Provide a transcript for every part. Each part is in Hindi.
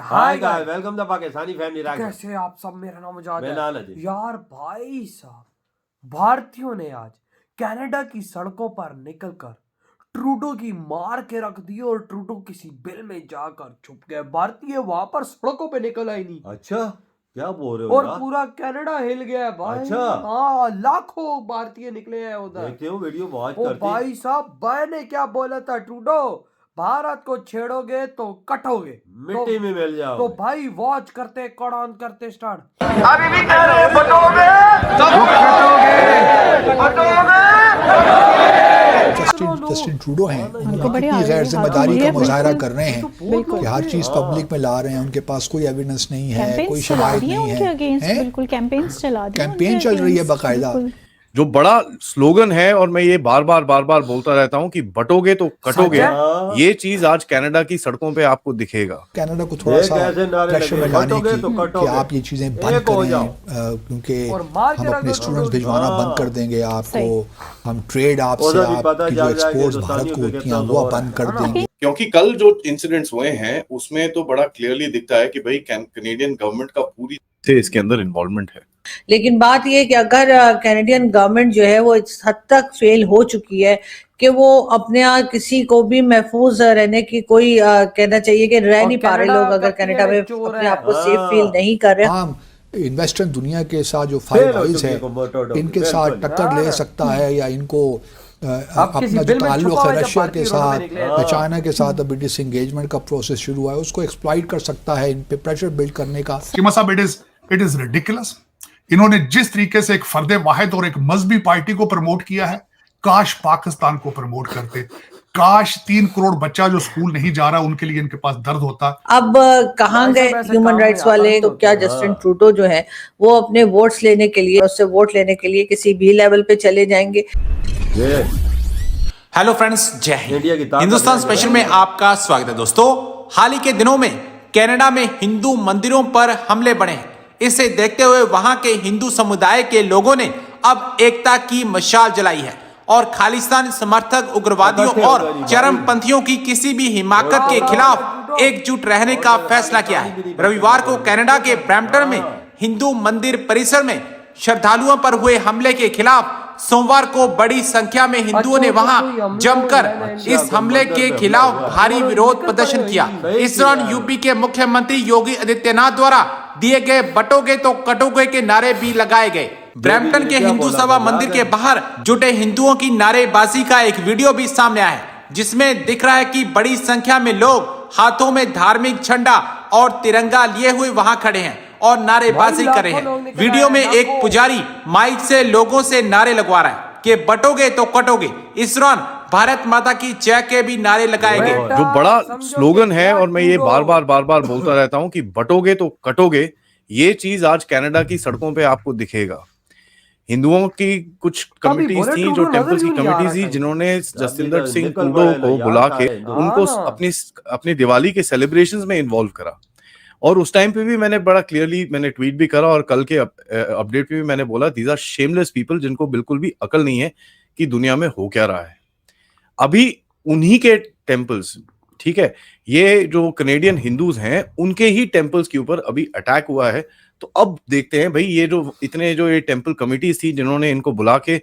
Hi guys, welcome the Pakistani family rack. कैसे आप सब? मेरा नाम मुजाहिद मैं है। नाल अजीज। यार भाई साहब, भारतीयों ने आज कनाडा की सड़कों पर निकलकर ट्रूडो की मार के रख दी और ट्रूडो किसी बिल में जाकर छुप गए। भारतीय वहां पर सड़कों पे निकल आए नहीं अच्छा, क्या बोल रहे हो और यार? पूरा कनाडा हिल गया भाई। अच्छा। हाँ, लाखों भारतीय निकले हैं उधर। देखते हो वीडियो वॉच ओ करते। भाई साहब, भाई ने क्या बोला था? ट्रूडो, भारत को छेड़ोगे तो कटोगे, मिट्टी में मिल जाओ। तो भाई वॉच करते, कट ऑन करते स्टार्ट। अभी भी कह रहे हैं बटोगे जस्टिन ट्रूडो हैं, उनकी कितनी गैर जिम्मेदारी का मुजाहरा कर रहे हैं कि हर चीज पब्लिक में ला रहे हैं। उनके पास कोई एविडेंस नहीं है, कोई शवाहिद नहीं है। बिल्कुल कैंपेन्स चला दी, कैंपेन चल रही है बाकायदा। जो बड़ा स्लोगन है और मैं ये बार बार बोलता रहता हूँ कि बटोगे तो कटोगे, ये चीज आज कनाडा की सड़कों पे आपको दिखेगा। कनाडा को थोड़ा सा प्रेशर में लाने की तो कि आप ये चीजें बंद करें, क्योंकि हम अपने स्टूडेंट्स भिजवाना बंद कर देंगे आपको, हम ट्रेड आपसे, आपकी जो एक्सपोर्ट्स भारत को होती हैं वो बंद कर देंगे। क्योंकि कल जो इंसिडेंट्स हुए हैं उसमें तो बड़ा क्लियरली दिखता है कि भाई कैनेडियन गवर्नमेंट का पूरी से इसके अंदर इन्वॉल्वमेंट है। लेकिन बात यह है कि अगर कैनेडियन गवर्नमेंट जो है वो इस हद तक फेल हो चुकी है कि वो अपने यहाँ किसी को भी महफूज रहने की कोई कहना चाहिए कि रह नहीं पा रहे लोग, अगर कनाडा में अपने आप को सेफ फील नहीं कर रहे। हाँ, वेस्टर्न दुनिया के साथ जो फाइव आइज है इनके साथ टक्कर ले सकता है, या इनको अपना जो ताल्लुक है रशिया के साथ, चाइना के साथ अभी डिसएंगेजमेंट का प्रोसेस शुरू हुआ है, उसको एक्सप्लॉइट कर सकता है, इन पे प्रेशर बिल्ड करने का। It is ridiculous. इन्होंने जिस तरीके से एक फर्दे वाहिद और एक मजहबी पार्टी को प्रमोट किया है, काश पाकिस्तान को प्रमोट करते। काश 3 करोड़ बच्चा जो स्कूल नहीं जा रहा उनके लिए इनके पास दर्द होता। अब कहाँ गए ह्यूमन राइट्स वाले? तो क्या जस्टिन ट्रूडो जो है वो अपने वोट्स लेने के लिए, उससे वोट लेने के लिए किसी भी लेवल पे चले जाएंगे? हेलो फ्रेंड्स, जय हिंद। हिंदुस्तान स्पेशल में आपका स्वागत है दोस्तों। हाल ही के दिनों में कनाडा में हिंदू मंदिरों पर हमले बढ़े हैं। इसे देखते हुए वहां के हिंदू समुदाय के लोगों ने अब एकता की मशाल जलाई है और खालिस्तान समर्थक उग्रवादियों और चरमपंथियों की किसी भी हिमाकत के खिलाफ एकजुट रहने का फैसला किया है। रविवार को कनाडा के ब्रैम्पटन में हिंदू मंदिर परिसर में श्रद्धालुओं पर हुए हमले के खिलाफ सोमवार को बड़ी संख्या में हिंदुओं ने वहां जमकर इस हमले के खिलाफ भारी विरोध प्रदर्शन किया। इस दौरान यूपी के मुख्यमंत्री योगी आदित्यनाथ द्वारा दिए गए बटोगे तो कटोगे के नारे भी लगाए गए। ब्रैम्पटन के हिंदू सभा मंदिर के बाहर जुटे हिंदुओं की नारेबाजी का एक वीडियो भी सामने आया है, जिसमें दिख रहा है कि बड़ी संख्या में लोग हाथों में धार्मिक झंडा और तिरंगा लिए हुए वहां खड़े हैं और नारेबाजी कर रहे हैं। वीडियो में एक पुजारी माइक से लोगों से नारे लगवा रहा है कि बटोगे तो कटोगे। इस दौरान भारत माता की जय के भी नारे लगाए गए। जो बड़ा स्लोगन है और मैं ये बार बार बोलता रहता हूँ कि बटोगे तो कटोगे, ये चीज आज कनाडा की सड़कों पे आपको दिखेगा। हिंदुओं की कुछ कमिटीज थी, जो टेम्पल्स की कमिटीज थी, जिन्होंने जसविंदर सिंह ट्रूडो को बुला के उनको अपनी दिवाली के सेलिब्रेशंस में इन्वॉल्व करा। और उस टाइम पे भी मैंने बड़ा क्लियरली मैंने ट्वीट भी करा और कल के अपडेट पे भी मैंने बोला, दीज आर शेमलेस पीपल, जिनको बिल्कुल भी अकल नहीं है कि दुनिया में हो क्या रहा है। अभी उन्हीं के टेम्पल्स, ठीक है, ये जो कनेडियन हिंदूज हैं उनके ही टेम्पल्स के ऊपर अभी अटैक हुआ है। तो अब देखते हैं भाई, ये जो इतने जो ये टेम्पल कमिटीज थी जिन्होंने इनको बुला के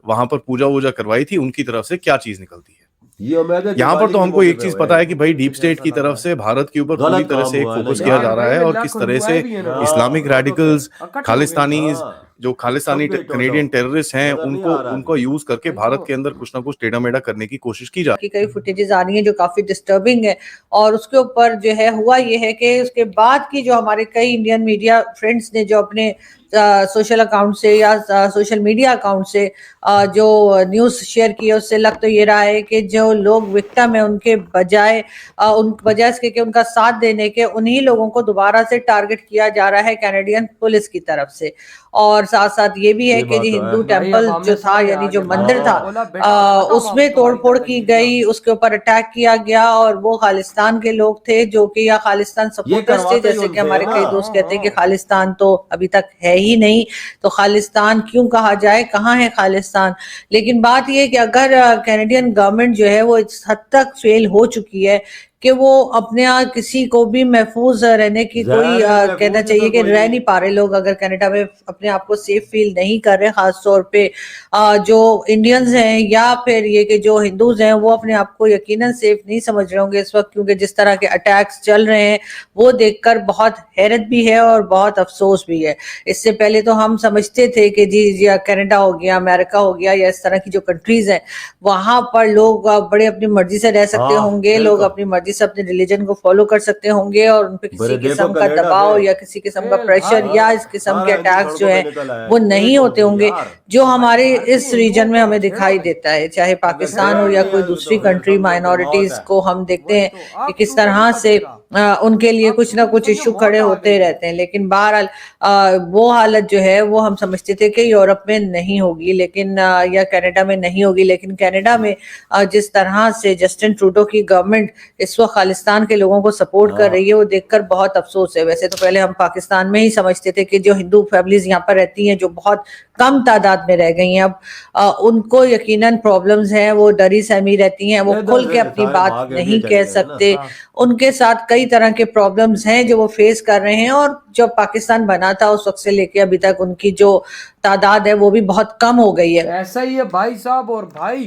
वहां पर पूजा वूजा करवाई थी, उनकी तरफ से क्या चीज निकलती है। यहाँ पर तो हमको एक चीज पता है कि भाई डीप स्टेट की तरफ से भारत के ऊपर पूरी तरह से फोकस किया जा रहा है और किस तरह से Islamic radicals, Khalistani Canadian terrorist हैं, उनको यूज करके भारत के अंदर कुछ ना कुछ टेढ़ा मेढ़ा करने की कोशिश की जा रही है। कई फुटेजेस आ रही हैं जो काफी डिस्टर्बिंग है और उसके ऊपर जो है हुआ ये है कि उसके बाद की जो हमारे कई इंडियन मीडिया फ्रेंड्स ने जो अपने सोशल अकाउंट से या सोशल मीडिया अकाउंट से जो न्यूज़ शेयर की है, उससे लग तो ये रहा है कि जो लोग विक्टिम है उनके बजाय इसके उनका साथ देने के उन्हीं लोगों को दोबारा से टारगेट किया जा रहा है कैनेडियन पुलिस की तरफ से। और साथ साथ ये भी है कि जो हिंदू टेम्पल जो था, यानी जो मंदिर था, उसमें तोड़फोड़ की गई, उसके ऊपर अटैक किया गया और वो खालिस्तान के लोग थे जो कि या खालिस्तान सपोर्टर्स थे, जैसे कि हमारे कई दोस्त कहते हैं कि खालिस्तान तो अभी तक है ही नहीं, तो खालिस्तान क्यों कहा जाए, कहाँ है खालिस्तान। लेकिन बात यह है कि अगर कैनेडियन गवर्नमेंट जो है वो इस हद तक फेल हो चुकी है कि वो अपने यहाँ किसी को भी महफूज रहने की कोई कहना चाहिए कि रह नहीं पा रहे लोग अगर कनाडा में अपने आप को सेफ फील नहीं कर रहे, खास तौर पे जो इंडियंस हैं या फिर ये कि जो हिंदूज हैं वो अपने आप को यकीनन सेफ नहीं समझ रहे होंगे इस वक्त, क्योंकि जिस तरह के अटैक्स चल रहे हैं वो देखकर बहुत हैरत भी है और बहुत अफसोस भी है। इससे पहले तो हम समझते थे कि जी या कनाडा हो गया, अमेरिका हो गया, या इस तरह की जो कंट्रीज हैं वहां पर लोग बड़े अपनी मर्जी से रह सकते होंगे, लोग अपनी मर्जी से अपने रिलीजन को फॉलो कर सकते होंगे और उन पे किसी किस्म का दबाव या किसी किस्म का प्रेशर या इस किस्म के अटैक्स जो है वो नहीं होते होंगे, जो हमारे इस रीजन में हमें दिखाई देता है। चाहे पाकिस्तान हो या कोई दूसरी कंट्री, माइनॉरिटीज को हम देखते हैं कि किस तरह से उनके लिए कुछ ना कुछ इशू खड़े होते रहते हैं। लेकिन बहरहाल वो हालत जो है वो हम समझते थे कि यूरोप में नहीं होगी, लेकिन या कनाडा में नहीं होगी, लेकिन कनाडा में जिस तरह से जस्टिन ट्रूडो की गवर्नमेंट इस वक्त खालिस्तान के लोगों को सपोर्ट कर रही है वो देखकर बहुत अफसोस है। वैसे तो पहले हम पाकिस्तान में ही समझते थे कि जो हिंदू फैमिलीज यहाँ पर रहती हैं, जो बहुत कम तादाद में रह गई हैं, अब उनको यकीनन प्रॉब्लम्स हैं, वो डरी सहमी रहती हैं, वो खुल के अपनी बात नहीं कह सकते, उनके साथ कई तरह के प्रॉब्लम्स हैं जो वो फेस कर रहे हैं। और जब पाकिस्तान बना था उस वक्त से लेके अभी तक उनकी जो तादाद है वो भी बहुत कम हो गई है। ऐसा ही है भाई साहब। और भाई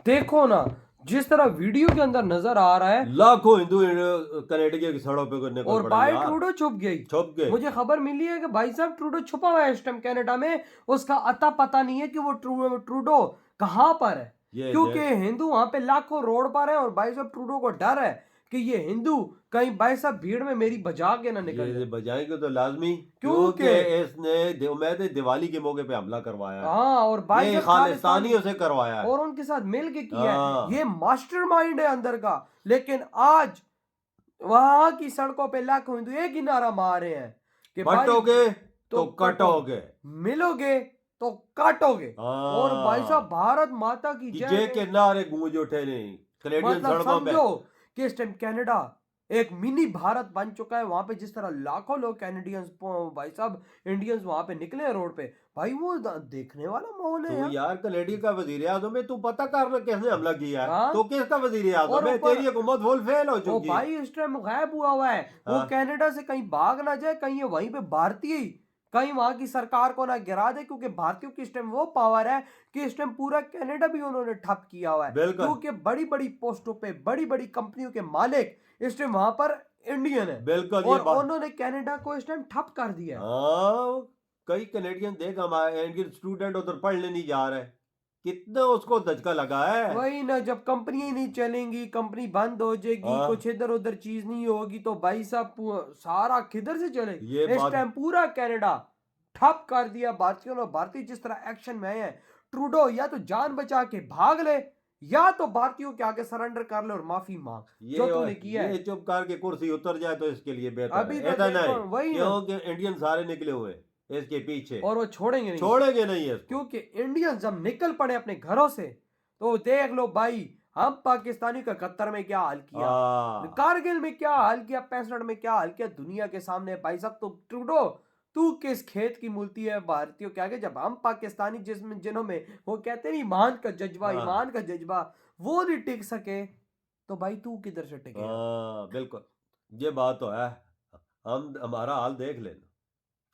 देखो ना जिस तरह वीडियो के अंदर नजर आ रहा है, लाखों हिंदू कनाडा की सड़कों पे निकल और पड़े भाई यार। ट्रूडो छुप गई। मुझे खबर मिली है कि भाई साहब ट्रूडो छुपा हुआ है इस टाइम कनाडा में, उसका अता पता नहीं है कि वो ट्रूडो कहाँ पर है, क्योंकि हिंदू वहां पे लाखों रोड पर है और भाई साहब ट्रूडो को डर है कि ये हिंदू कहीं भाई साहब भीड़ में मेरी बजा के ना निकल जाए। बजाएंगे तो लाजमी, क्योंकि इसने मैं दिवाली के मौके पे हमला करवाया है। हाँ, और भाई ये खालिस्तानियों से करवाया है और उनके साथ मिल के किया है। हाँ। ये मास्टरमाइंड है अंदर का। लेकिन आज वहां की सड़कों पे लाखों हिंदू एक ही नारा मार रहे हैं कि बटोगे तो कटोगे, मिलोगे तो काटोगे। हाँ। और भाई साहब भारत माता की जय के नारे गूंज उठे नहीं कनेडियन मतलब सड़कों पे। समझो कि इस टाइम कनाडा एक मिनी भारत बन चुका है। वहां पे जिस तरह लाखों लोग कैनेडियंस भाई साहब इंडियंस वहां पे निकले हैं रोड पे, भाई वो देखने वाला माहौल है तो यार कनेडिया का वजीर आजम है, तू पता कर किसने हमला किया है। हाँ? तो किसका वजीर आजम है? तेरी हुकूमत फुल फेल हो वो चुकी है। भाई इस टाइम गायब हुआ है। वो हाँ। कनाडा से कहीं भाग ना जाए, कहीं ये वहीं पे भारतीय ही कहीं वहां की सरकार को ना गिरा दे, क्योंकि भारतीयों की इस टाइम वो पावर है कि इस टाइम पूरा कनाडा भी उन्होंने ठप किया हुआ है। क्योंकि बड़ी बड़ी पोस्टों पे बड़ी बड़ी कंपनियों के मालिक इस टाइम वहां पर इंडियन है। बिल्कुल, और उन्होंने कनाडा को इस टाइम ठप कर दिया है। कई कनेडियन देख हमारे इंडियन स्टूडेंट उधर पढ़ने नहीं जा रहे, कितना उसको धचका लगा है। वही ना, जब कंपनियां नहीं चलेंगी, कंपनी बंद हो जाएगी, कुछ इधर उधर चीज नहीं होगी, तो भाई साहब सारा किधर से चलेगा। इस टाइम पूरा कनाडा ठप कर दिया भारतीयों ने। भारतीय जिस तरह एक्शन में आए हैं, ट्रूडो या तो जान बचा के भाग ले या तो भारतीयों के आगे सरेंडर कर ले और माफी मांग जो तूने किया है। ये चुप करके कुर्सी उतर जाए तो इसके लिए बेहतर अभी है। ऐसा नहीं वही क्योंकि इंडियन सारे निकले हुए इसके पीछे और वो छोड़ेंगे नहीं है, क्योंकि इंडियन जब निकल पड़े अपने घरों से तो देख लो भाई, हम पाकिस्तानी का 71 में क्या हाल किया, कारगिल में क्या हाल किया, 65 में क्या हाल किया, दुनिया के सामने भाई साहब। तो ट्रूडो तू किस खेत की मूर्ति है भारतीयों के आगे, जब हम पाकिस्तानी जिन्हों में वो कहते नहीं ईमान का जज्बा वो नहीं टिक सके, तो भाई तू किधर से टिके। बिल्कुल, ये बात तो है। हमारा हाल देख लेना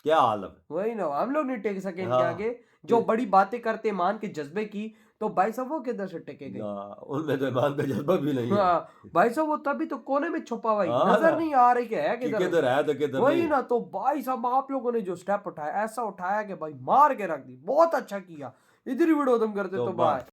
क्या हाल है। वही ना, हम लोग नहीं टिक सके इनके आगे। जो बड़ी बातें करते ईमान के जज्बे की, तो भाई साहब वो किधर से टिकेंगे। उनमें तो ईमान का जज्बा भी नहीं है। भाई साहब वो तभी तो कोने में छुपा हुआ नजर नहीं आ रही है किधर है तो किधर वही ना। तो भाई साहब आप लोगों ने जो स्टेप उठाया, ऐसा उठाया कि भाई मार के रख दी, बहुत अच्छा किया। इधर ही वीडियो खत्म करते तो बाय।